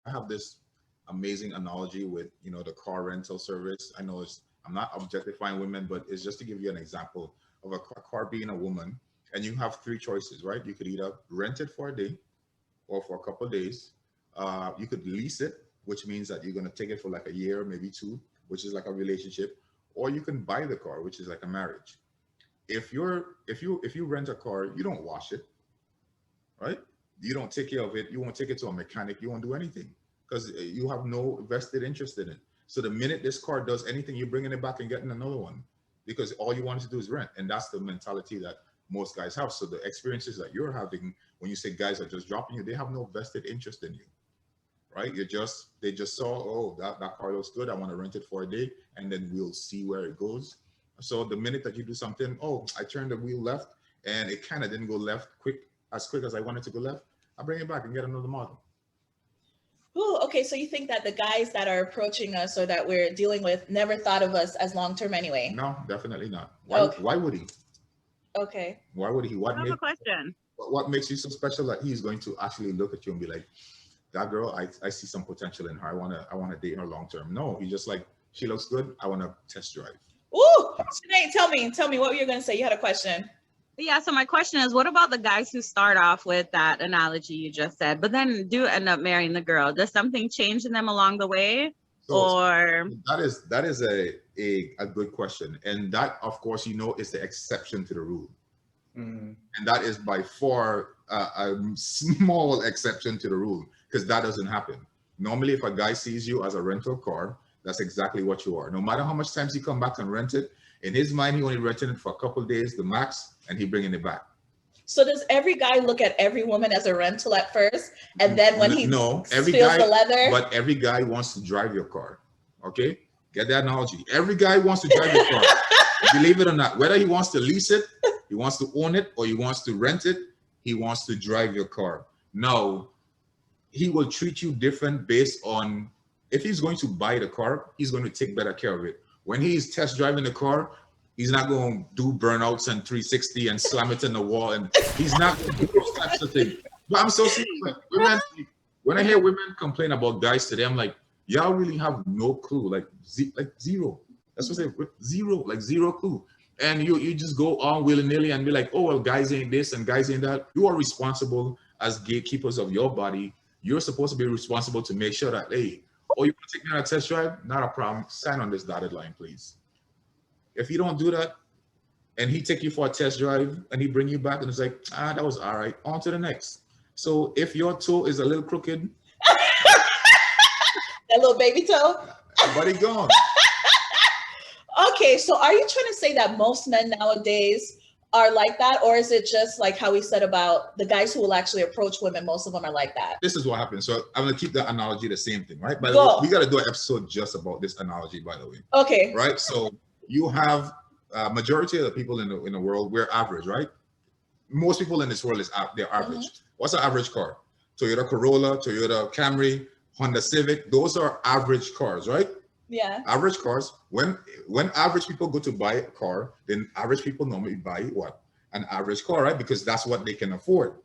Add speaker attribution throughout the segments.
Speaker 1: I have this amazing analogy with, the car rental service. I know I'm not objectifying women, but it's just to give you an example of a car being a woman, and you have three choices, right? You could either rent it for a day or for a couple of days. You could lease it, which means that you're going to take it for like a year, maybe two, which is like a relationship, or you can buy the car, which is like a marriage. If you rent a car, you don't wash it, right? You don't take care of it. You won't take it to a mechanic. You won't do anything because you have no vested interest in it. So the minute this car does anything, you're bringing it back and getting another one because all you wanted to do is rent. And that's the mentality that most guys have. So the experiences that you're having when you say guys are just dropping you, they have no vested interest in you, right? They just saw, oh, that car looks good. I want to rent it for a day and then we'll see where it goes. So the minute that you do something, oh, I turned the wheel left and it kind of didn't go left quick as I wanted to go left, I bring it back and get another model.
Speaker 2: Ooh, okay, so you think that the guys that are approaching us or that we're dealing with never thought of us as long-term anyway?
Speaker 1: No, definitely not. Why?
Speaker 2: Okay.
Speaker 1: Why would he?
Speaker 2: Okay.
Speaker 1: Why would he?
Speaker 3: I have a question.
Speaker 1: What makes you so special that he's going to actually look at you and be like, that girl, I see some potential in her. I wanna date her long term. No, he's just like, she looks good. I want to test drive.
Speaker 2: Ooh, Sinead, tell me what were you gonna say? You had a question.
Speaker 3: Yeah, so my question is, what about the guys who start off with that analogy you just said, but then do end up marrying the girl? Does something change in them along the way? Or
Speaker 1: that is a good question. And that, of course, is the exception to the rule. And that is by far a small exception to the rule because that doesn't happen. Normally, if a guy sees you as a rental car, that's exactly what you are. No matter how much times you come back and rent it, in his mind, he only rented it for a couple of days, the max, and he bringing it back.
Speaker 2: So does every guy look at every woman as a rental at first, and then when he
Speaker 1: every
Speaker 2: feels
Speaker 1: guy,
Speaker 2: the leather?
Speaker 1: But every guy wants to drive your car. Okay, get that analogy. Every guy wants to drive your car. Believe it or not, whether he wants to lease it, he wants to own it, or he wants to rent it, he wants to drive your car. Now, he will treat you different based on if he's going to buy the car, he's going to take better care of it. When he's test driving the car, he's not going to do burnouts and 360 and slam it in the wall, and he's not going to do those types of things. But I'm so serious. Like, women, when I hear women complain about guys today, I'm like, y'all really have no clue, like zero. That's what I say, zero clue. And you just go on willy-nilly and be like, oh, well, guys ain't this and guys ain't that. You are responsible as gatekeepers of your body. You're supposed to be responsible to make sure that, hey, oh, you want to take me on a test drive? Not a problem. Sign on this dotted line, please. If you don't do that, and he take you for a test drive, and he bring you back, and it's like, that was all right. On to the next. So if your toe is a little crooked,
Speaker 2: that little baby toe,
Speaker 1: buddy gone.
Speaker 2: Okay, so are you trying to say that most men nowadays are like that, or is it just like how we said about the guys who will actually approach women? Most of them are like that.
Speaker 1: This is what happens. So I'm gonna keep the analogy the same thing, right? But we got to do an episode just about this analogy, by the way.
Speaker 2: Okay.
Speaker 1: Right. So you have majority of the people in the world, we're average, right? Most people in this world they're average. What's an average car? Toyota Corolla, Toyota Camry, Honda Civic. Those are average cars, right?
Speaker 2: Yeah.
Speaker 1: Average cars. When average people go to buy a car, then average people normally buy what? An average car, right? Because that's what they can afford.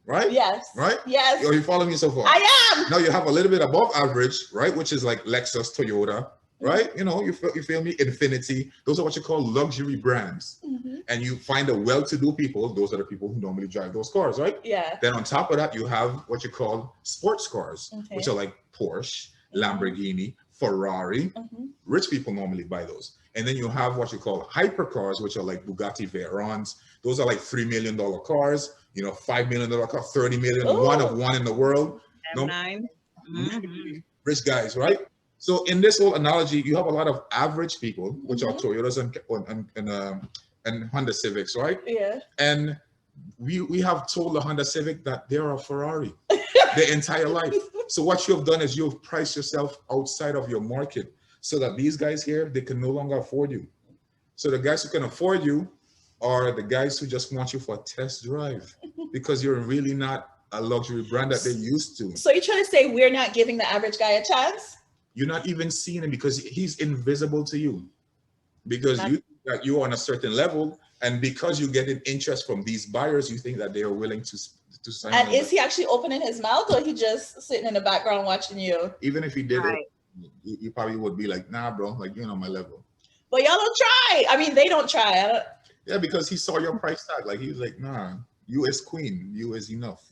Speaker 1: Right?
Speaker 2: Yes.
Speaker 1: Right?
Speaker 2: Yes.
Speaker 1: Are you following me so far?
Speaker 2: I am.
Speaker 1: Now you have a little bit above average, right? Which is like Lexus, Toyota, right? You feel me? Infinity. Those are what you call luxury brands. And you find the well-to-do people. Those are the people who normally drive those cars, right?
Speaker 2: Yeah.
Speaker 1: Then on top of that, you have what you call sports cars, which are like Porsche, Lamborghini, Ferrari. Rich people normally buy those. And then you have what you call hypercars, which are like Bugatti Veyrons. Those are like $3 million cars, $5 million car, 30 million, one of one in the world.
Speaker 3: M9.
Speaker 1: Rich guys, right? So in this whole analogy, you have a lot of average people, which are Toyotas and Honda Civics, right?
Speaker 2: Yeah.
Speaker 1: And we have told the Honda Civic that they're a Ferrari their entire life. So what you have done is you've priced yourself outside of your market so that these guys here, they can no longer afford you. So the guys who can afford you are the guys who just want you for a test drive because you're really not a luxury brand that they're used to.
Speaker 2: So you're trying to say we're not giving the average guy a chance?
Speaker 1: You're not even seeing him because he's invisible to you. Because you think that you're on a certain level, and because you get an interest from these buyers, you think that they are willing to
Speaker 2: And is he actually opening his mouth, or he just sitting in the background watching you?
Speaker 1: Even if he did
Speaker 3: Right.
Speaker 1: it, you probably would be like, nah, bro, like you're on my level.
Speaker 2: But y'all don't try. I mean, they don't try. I don't.
Speaker 1: Yeah, because he saw your price tag. Like he was like, nah, you is queen, you is enough.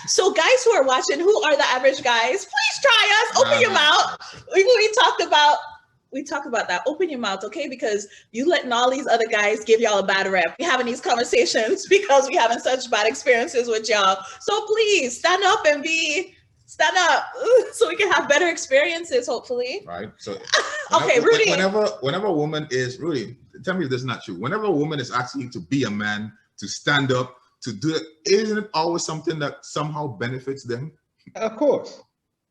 Speaker 2: So guys who are watching, who are the average guys? Please try us. Open your mouth. We talked about that. Open your mouth, okay? Because you letting all these other guys give y'all a bad rep. We're having these conversations because we're having such bad experiences with y'all. So please stand up stand up so we can have better experiences, hopefully.
Speaker 1: Right. So
Speaker 2: okay, Rudy.
Speaker 1: Whenever a woman is Rudy, tell me if this is not true. Whenever a woman is asking you to be a man, to stand up, to do it, isn't it always something that somehow benefits them?
Speaker 4: Of course.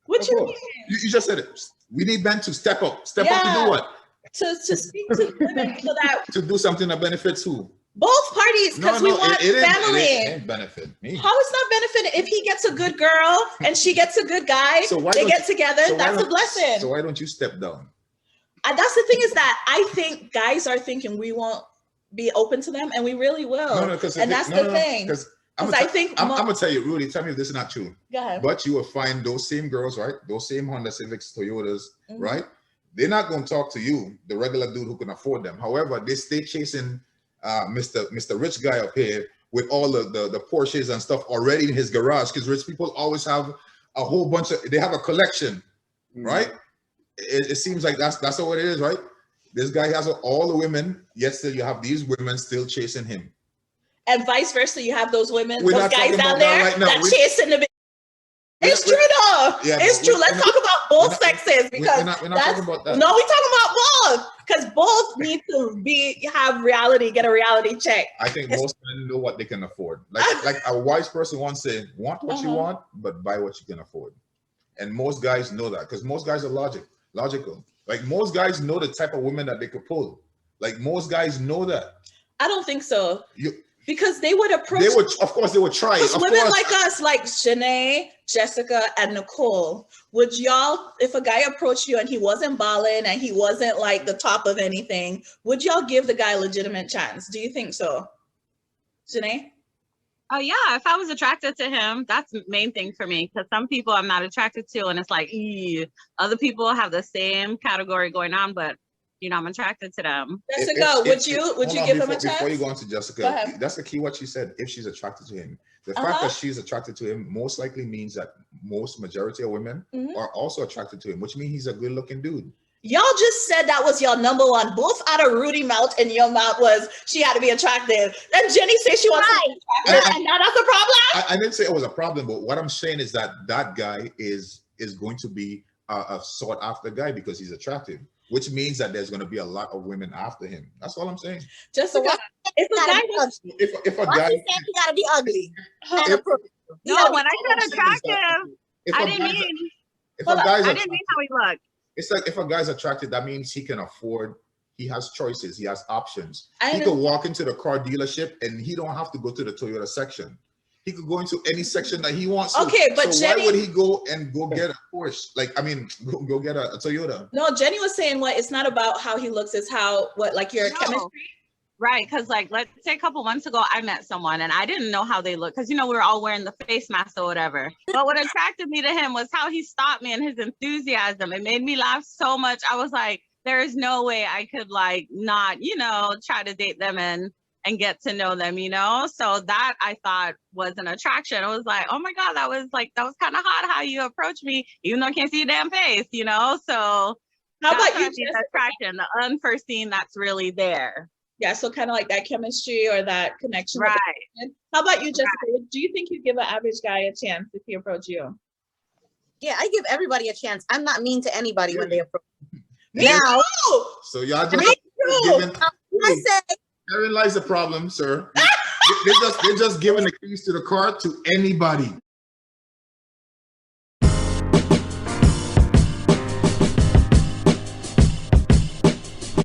Speaker 2: What you mean?
Speaker 1: You just said it. We need men to step up to do what?
Speaker 2: To speak to women so that
Speaker 1: to do something that benefits who?
Speaker 2: both parties, because we want family.
Speaker 1: It ain't benefit me.
Speaker 2: How it's not benefiting? If he gets a good girl and she gets a good guy, they get together. That's a blessing.
Speaker 1: So why don't you step down?
Speaker 2: That's the thing, is that I think guys are thinking we won't be open to them, and we really will. And that's the thing. Because I think
Speaker 1: I'm gonna tell you, Rudy, tell me if this is not true.
Speaker 2: Go ahead.
Speaker 1: But you will find those same girls, right? Those same Honda Civics, Toyotas, right? They're not gonna talk to you, the regular dude who can afford them. However, they stay chasing Mr. Rich guy up here with all the Porsches and stuff already in his garage, because rich people always have a whole bunch of, they have a collection, right? It seems like that's what it is, right? This guy has all the women, yet still you have these women still chasing him.
Speaker 2: And vice versa, you have those women, those guys down there that chasing the. It's true though. Yeah, it's true. Let's talk about both sexes, because
Speaker 1: we're not talking about that.
Speaker 2: No, we're talking about both, because both need to get a reality check.
Speaker 1: I think most men know what they can afford. Like a wise person once said, want what you want, but buy what you can afford. And most guys know that, because most guys are logical. Like most guys know the type of women that they could pull. Like most guys know that.
Speaker 2: I don't think so. Because they would approach.
Speaker 1: Of course, they would try.
Speaker 2: Because women like us, like Janae, Jessica, and Nicole, would y'all, if a guy approached you and he wasn't balling and he wasn't like the top of anything, would y'all give the guy a legitimate chance? Do you think so, Janae?
Speaker 3: Oh yeah, if I was attracted to him, that's the main thing for me. Because some people I'm not attracted to, and it's like, other people have the same category going on, but you know, I'm attracted to them.
Speaker 2: Jessica, would you give him a chance?
Speaker 1: Before you go on to Jessica, that's the key what she said. If she's attracted to him, the fact that she's attracted to him most likely means that majority of women are also attracted to him, which means he's a good looking dude.
Speaker 2: Y'all just said that was your number one. Both out of Rudy mouth and your mouth was she had to be attractive. And Jenny said she wants to be attractive, and now that's a problem?
Speaker 1: I didn't say it was a problem, but what I'm saying is that guy is going to be a sought after guy because he's attractive, which means that there's going to be a lot of women after him. That's all I'm saying.
Speaker 2: Jessica, if
Speaker 1: a guy
Speaker 5: he got to be ugly.
Speaker 3: No, when I said attractive, I didn't mean how he looked.
Speaker 1: It's like if a guy's attracted, that means he can afford, he has choices, he has options. He could walk into the car dealership and he don't have to go to the Toyota section. He could go into any section that he wants.
Speaker 2: Okay, but
Speaker 1: so Jenny, why would he go get a Porsche? Like, I mean, go get a Toyota.
Speaker 2: No, Jenny was saying it's not about how he looks, it's how, your chemistry?
Speaker 3: Right, because like, let's say a couple months ago, I met someone and I didn't know how they looked, because, we were all wearing the face mask or whatever. But what attracted me to him was how he stopped me and his enthusiasm. It made me laugh so much. I was like, there is no way I could not, try to date them and get to know them, So that I thought was an attraction. I was like, oh my God, that was kind of hot how you approached me, even though I can't see your damn face, So
Speaker 2: how about you?
Speaker 3: The attraction, the unforeseen that's really there.
Speaker 2: Yeah, so kind of like that chemistry or that connection.
Speaker 3: Right.
Speaker 2: How about you, Jessica? Right. Do you think you'd give an average guy a chance if he approached you?
Speaker 5: Yeah, I give everybody a chance. I'm not mean to anybody when they approach me.
Speaker 2: Now,
Speaker 1: so y'all just giving.
Speaker 5: I say,
Speaker 1: therein lies the problem, sir. They're just giving the keys to the car to anybody.